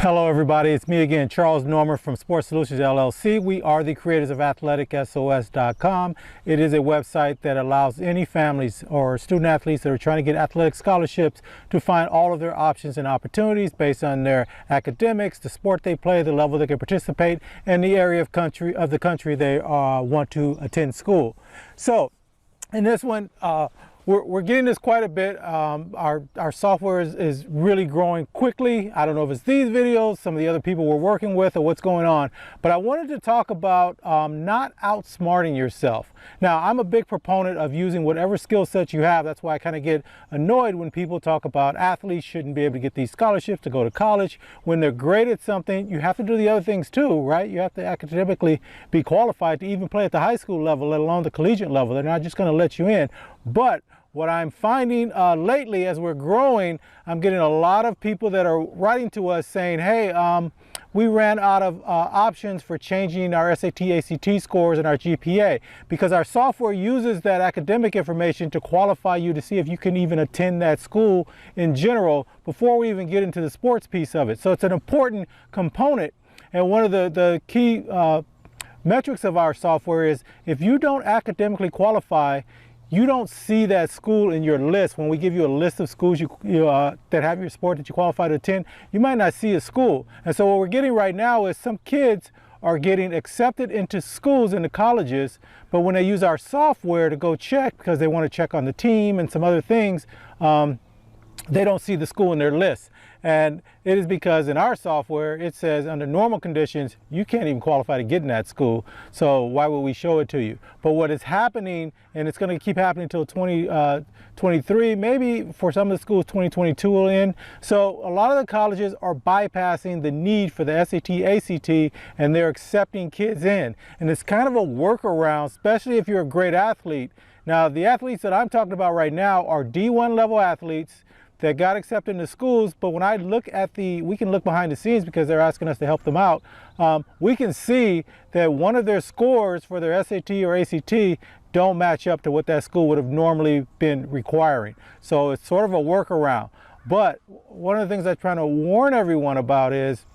Hello everybody, it's me again, Charles Norman from Sports Solutions LLC. We are the creators of AthleticSOS.com. It is a website that allows any families or student athletes that are trying to get athletic scholarships to find all of their options and opportunities based on their academics, the sport they play, the level they can participate, and the area of the country they want to attend school. So in this one, we're getting this quite a bit. Our software is really growing quickly. I don't know if it's these videos, some of the other people we're working with, or what's going on. But I wanted to talk about not outsmarting yourself. Now, I'm a big proponent of using whatever skill set you have. That's why I kind of get annoyed when people talk about athletes shouldn't be able to get these scholarships to go to college. When they're great at something, you have to do the other things too, right? You have to academically be qualified to even play at the high school level, let alone the collegiate level. They're not just going to let you in. But what I'm finding lately as we're growing, I'm getting a lot of people that are writing to us saying, hey, we ran out of options for changing our SAT, ACT scores and our GPA because our software uses that academic information to qualify you to see if you can even attend that school in general before we even get into the sports piece of it. So it's an important component. And one of the key metrics of our software is if you don't academically qualify, you don't see that school in your list. When we give you a list of schools that have your sport that you qualify to attend, you might not see a school. And so what we're getting right now is some kids are getting accepted into schools, into colleges, but when they use our software to go check, because they want to check on the team and some other things, they don't see the school in their list. And it is because in our software, it says under normal conditions, you can't even qualify to get in that school. So why would we show it to you? But what is happening, and it's going to keep happening until 2023, maybe for some of the schools, 2022 will end. So a lot of the colleges are bypassing the need for the SAT, ACT, and they're accepting kids in. And it's kind of a workaround, especially if you're a great athlete. Now, the athletes that I'm talking about right now are D1 level athletes that got accepted into schools, but when I look at we can look behind the scenes because they're asking us to help them out, we can see that one of their scores for their SAT or ACT don't match up to what that school would have normally been requiring. So it's sort of a workaround. But one of the things I'm trying to warn everyone about is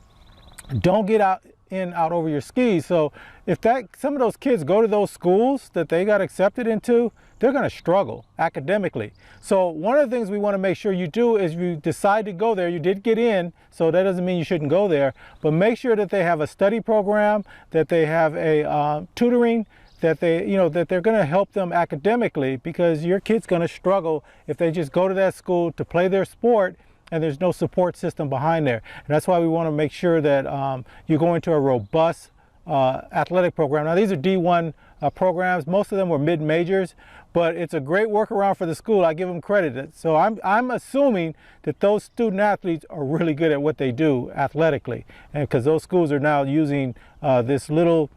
don't get out over your skis. So if some of those kids go to those schools that they got accepted into, they're going to struggle academically. So one of the things we want to make sure you do is you decide to go there. You did get in, so that doesn't mean you shouldn't go there, but make sure that they have a study program, that they have a tutoring, that that they're going to help them academically, because your kid's going to struggle if they just go to that school to play their sport and there's no support system behind there. And that's why we want to make sure that you go into a robust athletic program. Now, these are D1 programs. Most of them were mid-majors, but it's a great workaround for the school. I give them credit. So I'm assuming that those student athletes are really good at what they do athletically, and because those schools are now using this little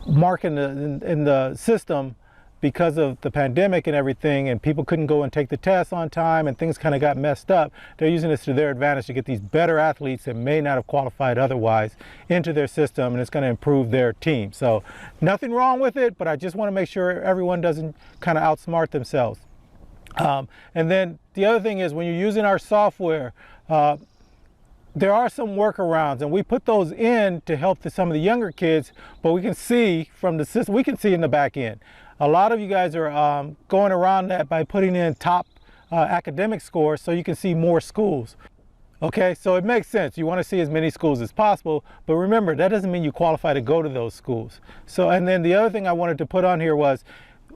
mark in the system because of the pandemic and everything, and people couldn't go and take the tests on time and things kind of got messed up. They're using this to their advantage to get these better athletes that may not have qualified otherwise into their system, and it's going to improve their team. So nothing wrong with it, but I just want to make sure everyone doesn't kind of outsmart themselves. And then the other thing is when you're using our software, there are some workarounds, and we put those in to help some of the younger kids, but we can see from the system, we can see in the back end. A lot of you guys are going around that by putting in top academic scores so you can see more schools. Okay, so it makes sense. You want to see as many schools as possible, but remember, that doesn't mean you qualify to go to those schools. So, and then the other thing I wanted to put on here was,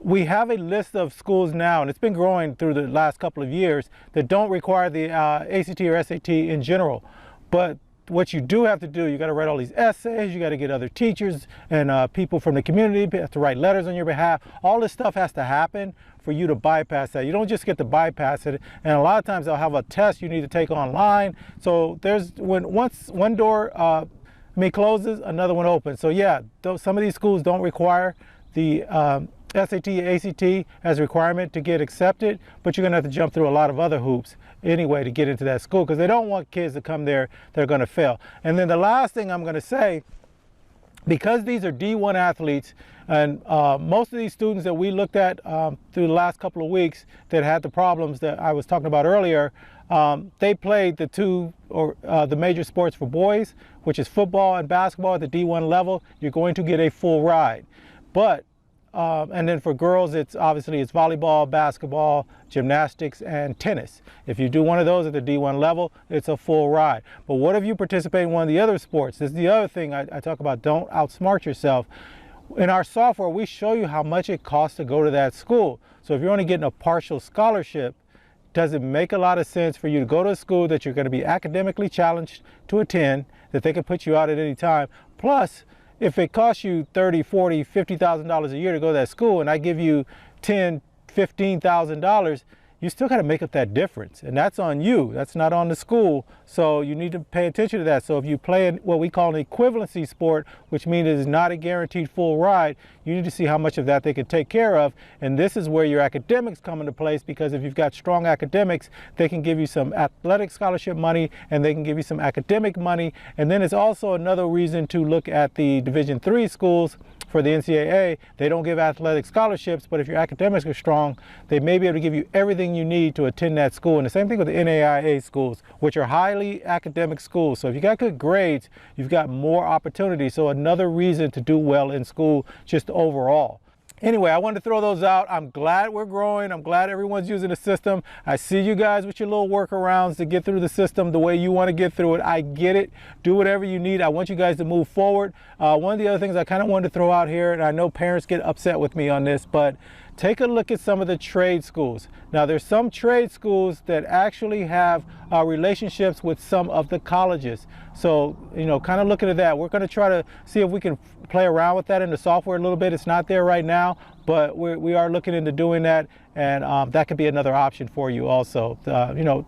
we have a list of schools now, and it's been growing through the last couple of years, that don't require the ACT or SAT in general. But what you do have to do, you got to write all these essays, you got to get other teachers and people from the community have to write letters on your behalf. All this stuff has to happen for you to bypass that. You don't just get to bypass it. And a lot of times they'll have a test you need to take online. So once one door closes, another one opens. So yeah, some of these schools don't require the SAT, ACT as a requirement to get accepted, but you're going to have to jump through a lot of other hoops anyway to get into that school, because they don't want kids to come there that are going to fail. And then the last thing I'm going to say, because these are D1 athletes, and most of these students that we looked at through the last couple of weeks that had the problems that I was talking about earlier, they played the 2 or the major sports for boys, which is football and basketball at the D1 level, you're going to get a full ride. But and then for girls, it's volleyball, basketball, gymnastics, and tennis. If you do one of those at the D1 level, it's a full ride. But what if you participate in one of the other sports? This is the other thing I talk about. Don't outsmart yourself. In our software, we show you how much it costs to go to that school. So if you're only getting a partial scholarship, does it make a lot of sense for you to go to a school that you're going to be academically challenged to attend, that they can put you out at any time? Plus, if it costs you $30,000, $40,000, $50,000 a year to go to that school, and I give you $10,000, $15,000, you still got to make up that difference, and that's on you. That's not on the school. So you need to pay attention to that. So if you play in what we call an equivalency sport, which means it is not a guaranteed full ride, you need to see how much of that they can take care of. And this is where your academics come into place, because if you've got strong academics, they can give you some athletic scholarship money, and they can give you some academic money. And then it's also another reason to look at the Division III schools. For the NCAA, they don't give athletic scholarships, but if your academics are strong, they may be able to give you everything you need to attend that school. And the same thing with the NAIA schools, which are highly academic schools. So if you got good grades, you've got more opportunity. So another reason to do well in school, just overall. Anyway, I wanted to throw those out. I'm glad we're growing. I'm glad everyone's using the system. I see you guys with your little workarounds to get through the system the way you want to get through it. I get it. Do whatever you need. I want you guys to move forward. One of the other things I kind of wanted to throw out here, and I know parents get upset with me on this, but take a look at some of the trade schools. Now, there's some trade schools that actually have relationships with some of the colleges. So, kind of looking at that. We're going to try to see if we can play around with that in the software a little bit. It's not there right now, but we are looking into doing that, and that could be another option for you also.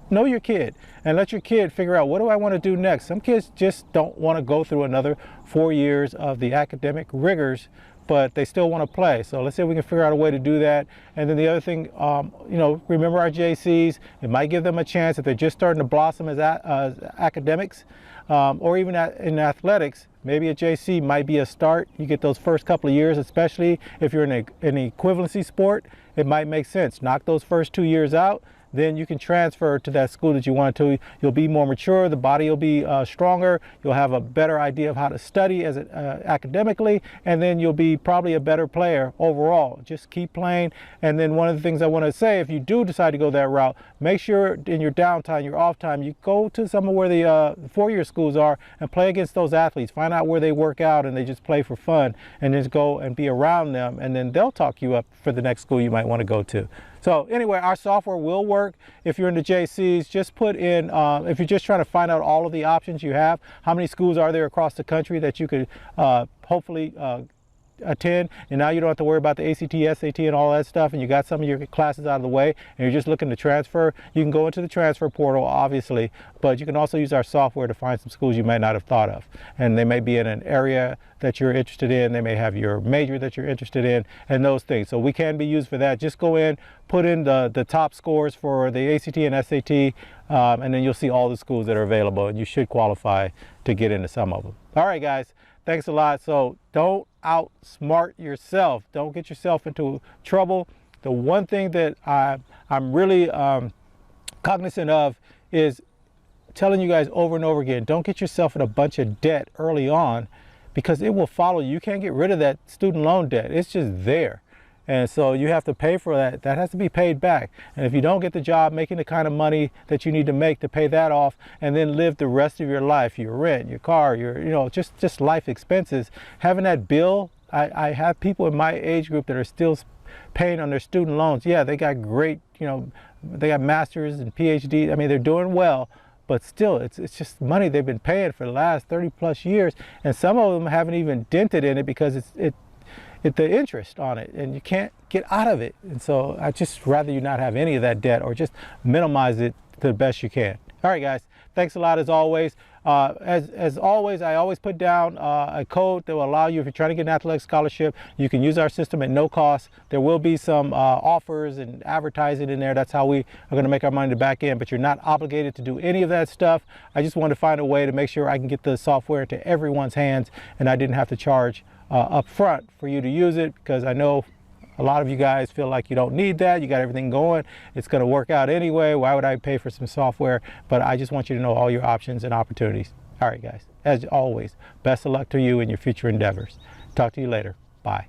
Know your kid and let your kid figure out, what do I want to do next? Some kids just don't want to go through another 4 years of the academic rigors, but they still want to play. So let's see if we can figure out a way to do that. And then the other thing, remember our JCs. It might give them a chance if they're just starting to blossom as academics, or even in athletics. Maybe a JC might be a start. You get those first couple of years, especially if you're in an equivalency sport. It might make sense. Knock those first 2 years out. Then you can transfer to that school that you want to. You'll be more mature, the body will be stronger, you'll have a better idea of how to study academically, and then you'll be probably a better player overall. Just keep playing. And then one of the things I want to say, if you do decide to go that route, make sure in your downtime, your off time, you go to some of where the four-year schools are and play against those athletes. Find out where they work out and they just play for fun, and just go and be around them, and then they'll talk you up for the next school you might want to go to. So anyway, our software will work. If you're in the JCs, just put in, if you're just trying to find out all of the options you have, how many schools are there across the country that you could hopefully attend, and now you don't have to worry about the ACT, SAT, and all that stuff, and you got some of your classes out of the way, and you're just looking to transfer. You can go into the transfer portal, obviously, but you can also use our software to find some schools you might not have thought of, and they may be in an area that you're interested in. They may have your major that you're interested in, and those things. So we can be used for that. Just go in, put in the top scores for the ACT and SAT, and then you'll see all the schools that are available, and you should qualify to get into some of them. All right, guys. Thanks a lot. So don't outsmart yourself. Don't get yourself into trouble. The one thing that I'm really cognizant of is telling you guys over and over again, don't get yourself in a bunch of debt early on, because it will follow you. You can't get rid of that student loan debt. It's just there. And so you have to pay for that. That has to be paid back. And if you don't get the job making the kind of money that you need to make to pay that off, and then live the rest of your life, your rent, your car, your, just life expenses, having that bill. I have people in my age group that are still paying on their student loans. Yeah, they got great, they got masters and PhD. I mean, they're doing well, but still, it's just money they've been paying for the last 30 plus years. And some of them haven't even dented in it because it's the interest on it, and you can't get out of it. And so I just rather you not have any of that debt, or just minimize it to the best you can. All right, guys, thanks a lot as always. As always, I always put down a code that will allow you, if you're trying to get an athletic scholarship, you can use our system at no cost. There will be some offers and advertising in there. That's how we are going to make our money in the back end, but you're not obligated to do any of that stuff. I just want to find a way to make sure I can get the software into everyone's hands, and I didn't have to charge up front for you to use it, because I know A lot of you guys feel like you don't need that. You got everything going. It's going to work out anyway. Why would I pay for some software? But I just want you to know all your options and opportunities. All right, guys. As always, best of luck to you in your future endeavors. Talk to you later. Bye.